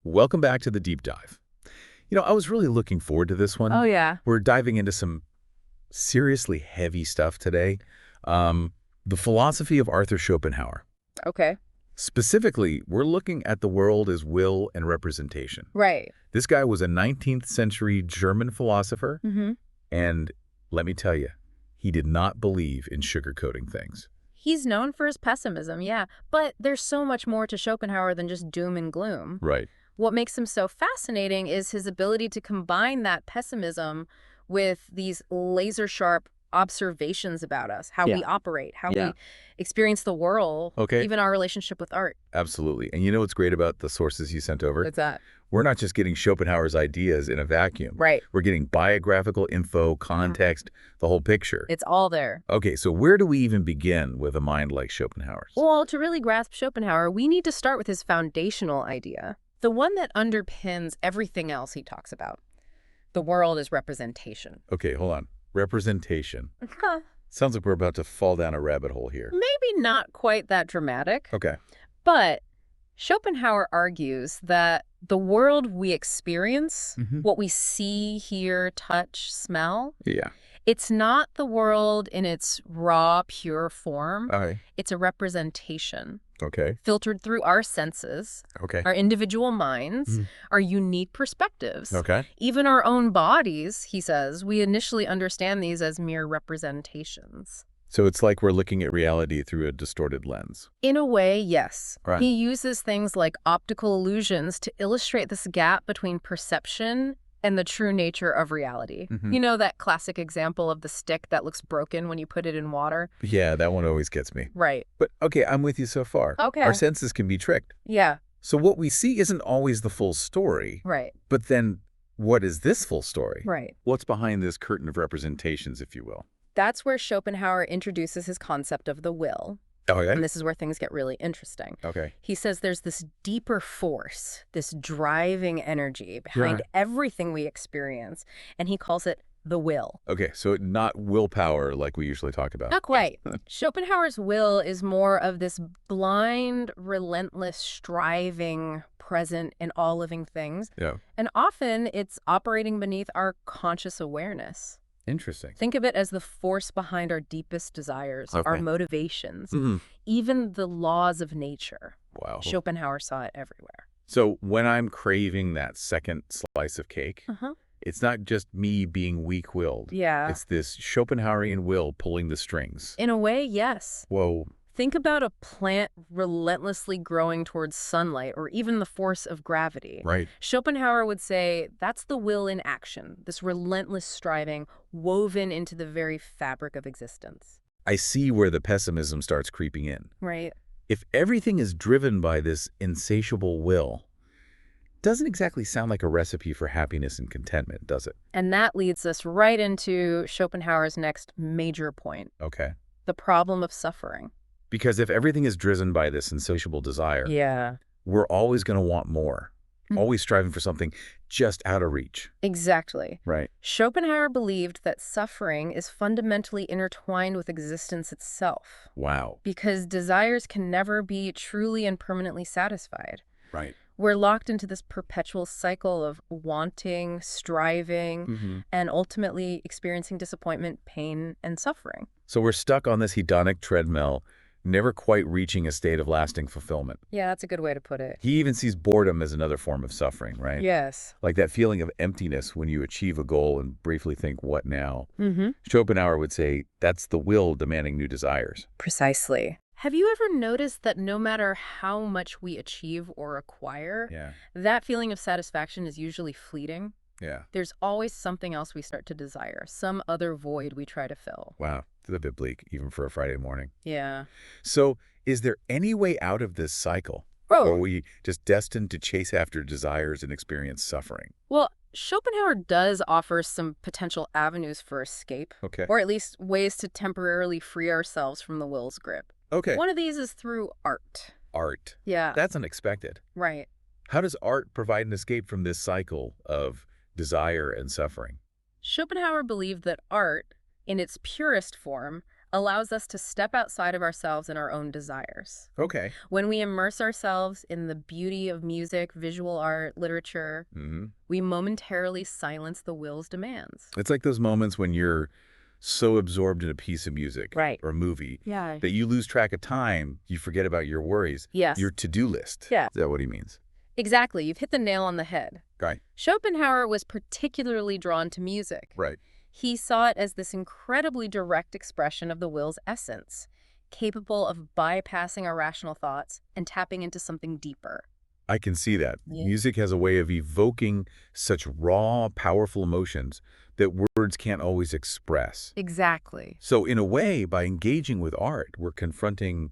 Welcome back to the deep dive. I was really looking forward to this Oh, one. yeah. We're diving into some seriously heavy stuff today. The philosophy of Arthur Schopenhauer. Okay. Specifically, we're looking at the world as will and representation. Right. This guy was a 19th century German philosopher, Mm-hmm. and let me tell you, he did not believe in sugarcoating things. He's known for his pessimism, yeah. But there's so much more to Schopenhauer than just doom and gloom. Right. What makes him so fascinating is his ability to combine that pessimism with these laser-sharp observations about us, how Yeah. we operate, how Yeah. we experience the world, Okay. even our relationship with art. Absolutely. And you know what's great about the sources you sent over? What's that? We're not just getting Schopenhauer's ideas in a vacuum. Right. We're getting biographical info, context, the whole picture. It's all there. Okay, so where do we even begin with a mind like Schopenhauer's? Well, to really grasp Schopenhauer, we need to start with his foundational idea, the one that underpins everything else he talks about. The world is representation. Okay, hold on. Representation. Sounds like we're about to fall down a rabbit hole here. Maybe not quite that dramatic, Okay. but Schopenhauer argues that the world we experience, what we see, hear, touch, smell, Yeah. it's not the world in its raw, pure form. All right. It's a representation Okay. filtered through our senses, Okay. our individual minds, Mhm. our unique perspectives. Okay. Even our own bodies, he says, we initially understand these as mere representations. So it's like we're looking at reality through a distorted lens. In a way, yes. Right. He uses things like optical illusions to illustrate this gap between perception and the true nature of reality. Mhm. You know that classic example of the stick that looks broken when you put it in water? Yeah, that one always gets me. Right. But okay, I'm with you so far. Okay. Our senses can be tricked. Yeah, So what we see isn't always the full story, right, but then what is this full story? right. What's behind this curtain of representations, if you will? That's where Schopenhauer introduces his concept of the will. Oh, yeah? And this is where things get really interesting. Okay. He says there's this deeper force, this driving energy behind Right. everything we experience, and he calls it the will. Okay, so not willpower like we usually talk about. Not quite. Schopenhauer's will is more of this blind, relentless striving present in all living things, Yeah. and often it's operating beneath our conscious awareness. Interesting. Think of it as the force behind our deepest desires, our Okay. motivations, Mhm. even the laws of nature. Wow. Schopenhauer saw it everywhere. So when I'm craving that second slice of cake, Uh-huh. it's not just me being weak-willed. Yeah. It's this Schopenhauerian will pulling the strings. In a way, yes. Whoa. Think about a plant relentlessly growing towards sunlight or even the force of gravity. Right. Schopenhauer would say that's the will in action, this relentless striving woven into the very fabric of existence. I see where the pessimism starts creeping in. Right. If everything is driven by this insatiable will, doesn't exactly sound like a recipe for happiness and contentment, does it? And that leads us right into Schopenhauer's next major point, Okay. the problem of suffering. Because if everything is driven by this insatiable desire, Yeah. we're always going to want more, Hmm. always striving for something just out of reach. Exactly. Right. Schopenhauer believed that suffering is fundamentally intertwined with existence itself, Wow. because desires can never be truly and permanently satisfied. Right. We're locked into this perpetual cycle of wanting, striving, Mm-hmm. and ultimately experiencing disappointment, pain, and suffering. So we're stuck on this hedonic treadmill, never quite reaching a state of lasting fulfillment. Yeah, that's a good way to put it. He even sees boredom as another form of suffering, right? Yes. Like that feeling of emptiness when you achieve a goal and briefly think, what now? Mm-hmm. Schopenhauer would say that's the will demanding new desires. Precisely. Have you ever noticed that no matter how much we achieve or acquire, Yeah. that feeling of satisfaction is usually fleeting? Yeah. There's always something else we start to desire, some other void we try to fill. Wow. It's a bit bleak, even for a Friday morning. Yeah. So is there any way out of this cycle? Or are Oh, we just destined to chase after desires and experience suffering? well, Schopenhauer does offer some potential avenues for escape, Okay. or at least ways to temporarily free ourselves from the will's grip. Okay. One of these is through art. Art. Yeah, That's unexpected. right. How does art provide an escape from this cycle of desire and suffering? Schopenhauer believed that art, in its purest form, allows us to step outside of ourselves and our own desires. Okay. When we immerse ourselves in the beauty of music, visual art, literature, we momentarily silence the will's demands. It's like those moments when you're so absorbed in a piece of music Right. or movie Yeah. that you lose track of time, you forget about your worries, Yes. your to-do list. Yeah. Is that what he means? Exactly. You've hit the nail on the head. Right. Schopenhauer was particularly drawn to music. Right. He saw it as this incredibly direct expression of the will's essence, capable of bypassing our rational thoughts and tapping into something deeper. I can see that. Yeah. Music has a way of evoking such raw, powerful emotions that words can't always express. Exactly. So in a way, by engaging with art, we're confronting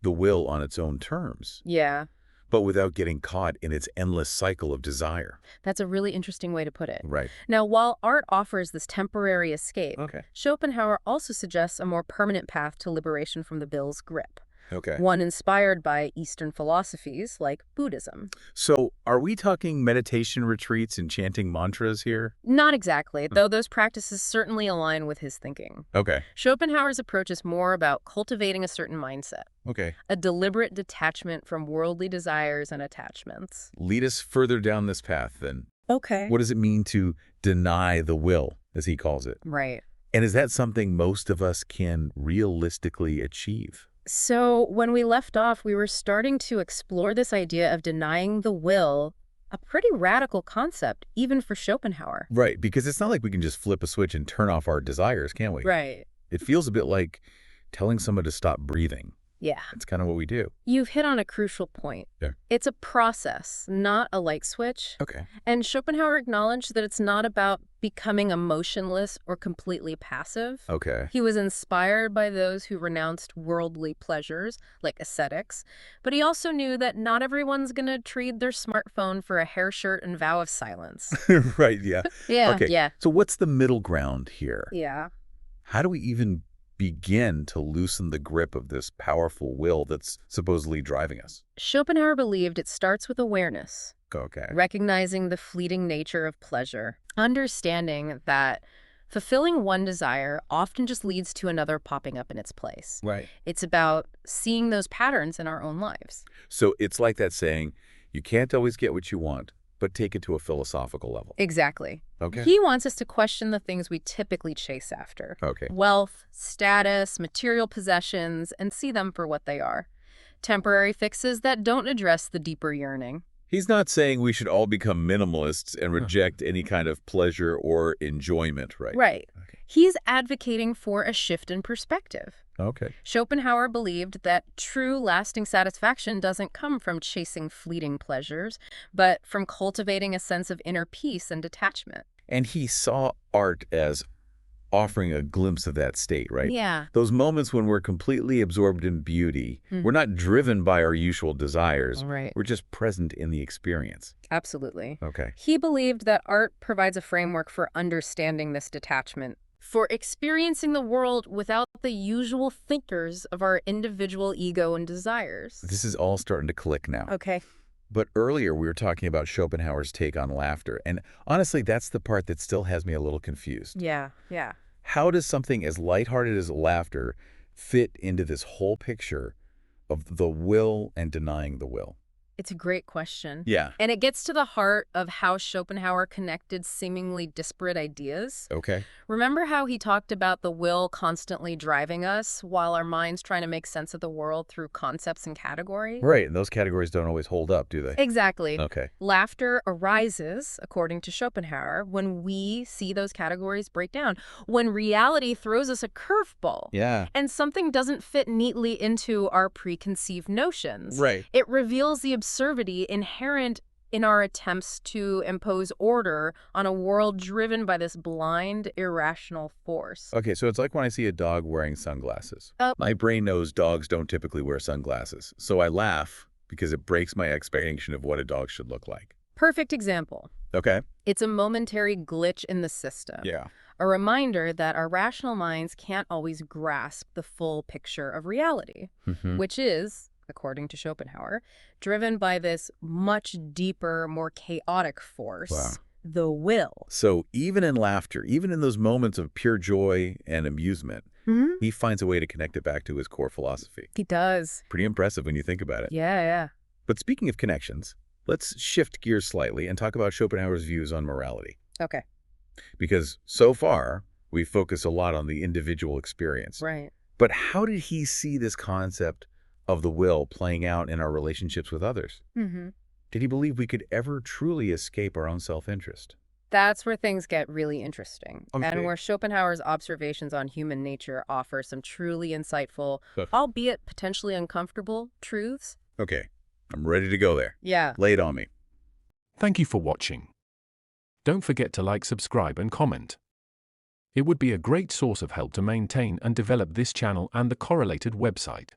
the will on its own terms, Yeah, but without getting caught in its endless cycle of desire. that's a really interesting way to put it. Right. Now, while art offers this temporary escape, Okay. Schopenhauer also suggests a more permanent path to liberation from the will's grip, Okay. one inspired by Eastern philosophies like Buddhism. So are we talking meditation retreats and chanting mantras here? Not exactly, though those practices certainly align with his thinking. Okay. Schopenhauer's approach is more about cultivating a certain mindset, Okay. a deliberate detachment from worldly desires and attachments. Lead us further down this path, then. Okay. What does it mean to deny the will, as he calls it? Right. And is that something most of us can realistically achieve? So when we left off, we were starting to explore this idea of denying the will, a pretty radical concept, even for Schopenhauer. Right, because it's not like we can just flip a switch and turn off our desires, can we? Right. It feels a bit like telling someone to stop breathing. Yeah. That's kind of what we do. You've hit on a crucial point. Yeah. It's a process, not a light switch. Okay. And Schopenhauer acknowledged that it's not about becoming emotionless or completely passive. Okay. He was inspired by those who renounced worldly pleasures, like ascetics, but he also knew that not everyone's going to trade their smartphone for a hair shirt and vow of silence. Right, yeah. Yeah, Okay. yeah. So what's the middle ground here? Yeah. How do we even begin to loosen the grip of this powerful will that's supposedly driving us? Schopenhauer believed it starts with awareness, Okay. recognizing the fleeting nature of pleasure, understanding that fulfilling one desire often just leads to another popping up in its place. Right. It's about seeing those patterns in our own lives. So it's like that saying, you can't always get what you want, but take it to a philosophical level. Exactly. Okay. He wants us to question the things we typically chase after. Okay. Wealth, status, material possessions, and see them for what they are. Temporary fixes that don't address the deeper yearning. He's not saying we should all become minimalists and reject any kind of pleasure or enjoyment, right? Right. Okay. He's advocating for a shift in perspective. Okay. Schopenhauer believed that true lasting satisfaction doesn't come from chasing fleeting pleasures, but from cultivating a sense of inner peace and detachment. And he saw art as offering a glimpse of that state, right? Yeah. Those moments when we're completely absorbed in beauty, we're not driven by our usual desires. Right. We're just present in the experience. Absolutely. Okay. He believed that art provides a framework for understanding this detachment, for experiencing the world without the usual thinkers of our individual ego and desires. This is all starting to click now. Okay. But earlier we were talking about Schopenhauer's take on laughter. And honestly, that's the part that still has me a little confused. Yeah. How does something as lighthearted as laughter fit into this whole picture of the will and denying the will? It's a great question. Yeah. And it gets to the heart of how Schopenhauer connected seemingly disparate ideas. Okay. Remember how he talked about the will constantly driving us while our minds trying to make sense of the world through concepts and categories? Right. And those categories don't always hold up, do they? Exactly. Okay. Laughter arises, according to Schopenhauer, when we see those categories break down, when reality throws us a curveball. Yeah. And something doesn't fit neatly into our preconceived notions. Right. It reveals the absurdity inherent in our attempts to impose order on a world driven by this blind, irrational force. Okay, so it's like when I see a dog wearing sunglasses. My brain knows dogs don't typically wear sunglasses, so I laugh because it breaks my expectation of what a dog should look like. Perfect example. Okay? It's a momentary glitch in the system. Yeah. A reminder that our rational minds can't always grasp the full picture of reality, which is, according to Schopenhauer, driven by this much deeper, more chaotic force, Wow. the will. So even in laughter, even in those moments of pure joy and amusement, Hmm. He finds a way to connect it back to his core philosophy. He does. Pretty impressive when you think about it. Yeah. But speaking of connections, let's shift gears slightly and talk about Schopenhauer's views on morality. Okay. Because so far, we focus a lot on the individual experience. Right. But how did he see this concept of the will playing out in our relationships with others? Mm-hmm. Did he believe we could ever truly escape our own self-interest? That's where things get really interesting, Okay. and where Schopenhauer's observations on human nature offer some truly insightful, Huh. albeit potentially uncomfortable, truths. Okay, I'm ready to go there. Yeah. Lay it on me. Thank you for watching. Don't forget to like, subscribe, and comment. It would be a great source of help to maintain and develop this channel and the correlated website.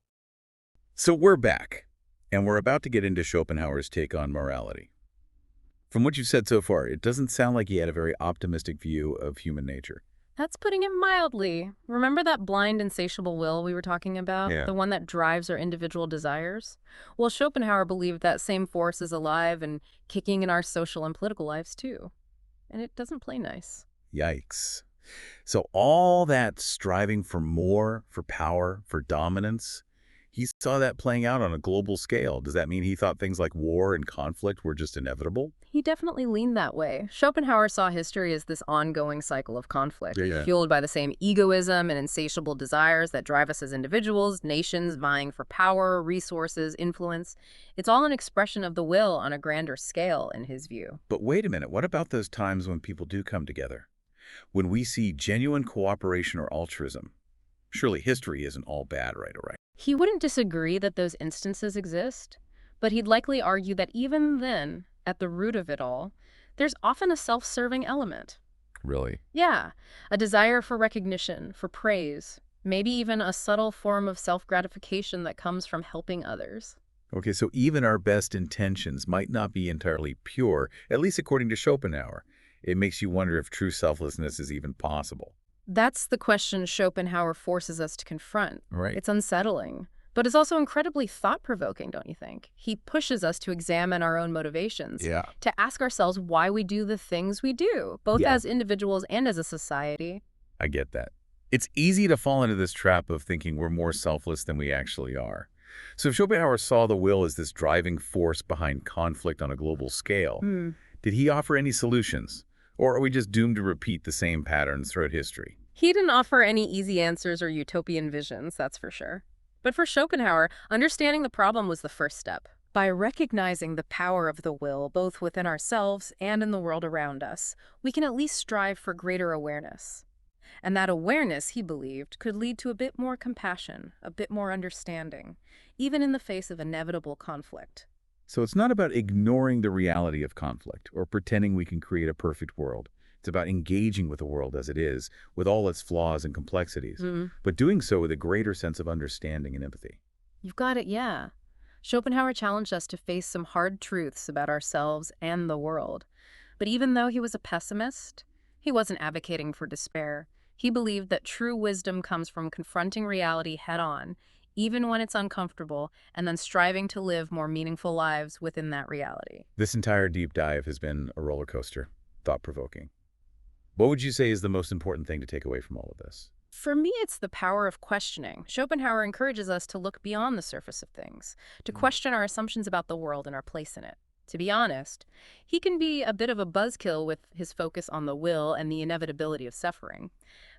So we're back, and we're about to get into Schopenhauer's take on morality. From what you've said so far, it doesn't sound like he had a very optimistic view of human nature. That's putting it mildly. Remember that blind, insatiable will we were talking about? Yeah. The one that drives our individual desires? Well, Schopenhauer believed that same force is alive and kicking in our social and political lives, too. And it doesn't play nice. Yikes. So all that striving for more, for power, for dominance, he saw that playing out on a global scale. Does that mean he thought things like war and conflict were just inevitable? He definitely leaned that way. Schopenhauer saw history as this ongoing cycle of conflict, Yeah. fueled by the same egoism and insatiable desires that drive us as individuals, nations vying for power, resources, influence. It's all an expression of the will on a grander scale, in his view. But wait a minute, what about those times when people do come together? When we see genuine cooperation or altruism? Surely history isn't all bad, right? He wouldn't disagree that those instances exist, but he'd likely argue that even then, at the root of it all, there's often a self-serving element. Really? Yeah, a desire for recognition, for praise, maybe even a subtle form of self-gratification that comes from helping others. Okay, so even our best intentions might not be entirely pure, at least according to Schopenhauer. It makes you wonder if true selflessness is even possible. That's the question Schopenhauer forces us to confront. Right. It's unsettling, but it's also incredibly thought-provoking, don't you think? He pushes us to examine our own motivations, Yeah. to ask ourselves why we do the things we do, both Yeah. as individuals and as a society. I get that. It's easy to fall into this trap of thinking we're more selfless than we actually are. So if Schopenhauer saw the will as this driving force behind conflict on a global scale, did he offer any solutions? Or are we just doomed to repeat the same patterns throughout history? He didn't offer any easy answers or utopian visions, that's for sure. But for Schopenhauer, understanding the problem was the first step. By recognizing the power of the will, both within ourselves and in the world around us, we can at least strive for greater awareness. And that awareness, he believed, could lead to a bit more compassion, a bit more understanding, even in the face of inevitable conflict. So it's not about ignoring the reality of conflict or pretending we can create a perfect world. It's about engaging with the world as it is, with all its flaws and complexities, but doing so with a greater sense of understanding and empathy. You've got it, yeah. Schopenhauer challenged us to face some hard truths about ourselves and the world. But even though he was a pessimist, he wasn't advocating for despair. He believed that true wisdom comes from confronting reality head-on, even when it's uncomfortable, and then striving to live more meaningful lives within that reality. This entire deep dive has been a roller coaster, thought-provoking. What would you say is the most important thing to take away from all of this? For me, it's the power of questioning. Schopenhauer encourages us to look beyond the surface of things, to question our assumptions about the world and our place in it. To be honest, he can be a bit of a buzzkill with his focus on the will and the inevitability of suffering.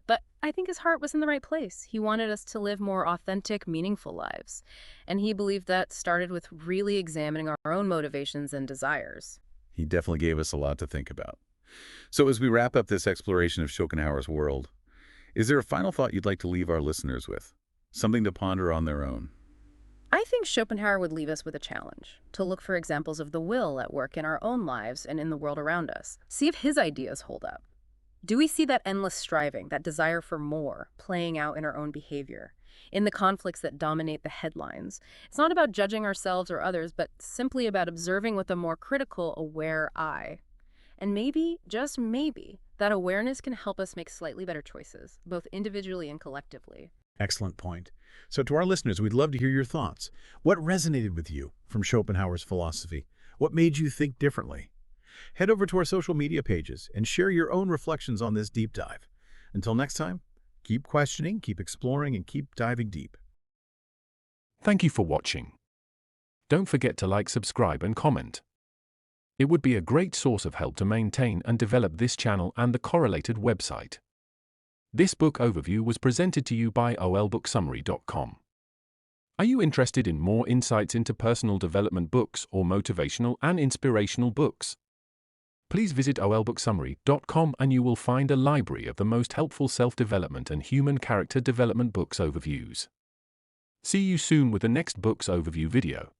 But I think his heart was in the right place. He wanted us to live more authentic, meaningful lives. And he believed that started with really examining our own motivations and desires. He definitely gave us a lot to think about. So as we wrap up this exploration of Schopenhauer's world, is there a final thought you'd like to leave our listeners with? Something to ponder on their own? I think Schopenhauer would leave us with a challenge, to look for examples of the will at work in our own lives and in the world around us. See if his ideas hold up. Do we see that endless striving, that desire for more, playing out in our own behavior, in the conflicts that dominate the headlines? It's not about judging ourselves or others, but simply about observing with a more critical, aware eye. And maybe, just maybe, that awareness can help us make slightly better choices, both individually and collectively. Excellent point. So to our listeners, we'd love to hear your thoughts. What resonated with you from Schopenhauer's philosophy? What made you think differently? Head over to our social media pages and share your own reflections on this deep dive. Until next time, Keep questioning, keep exploring, and keep diving deep. Thank you for watching. Don't forget to like, subscribe, and comment. It would be a great source of help to maintain and develop this channel and the correlated website. This book overview was presented to you by olbooksummary.com. Are you interested in more insights into personal development books or motivational and inspirational books? Please visit olbooksummary.com and you will find a library of the most helpful self-development and human character development books overviews. See you soon with the next books overview video.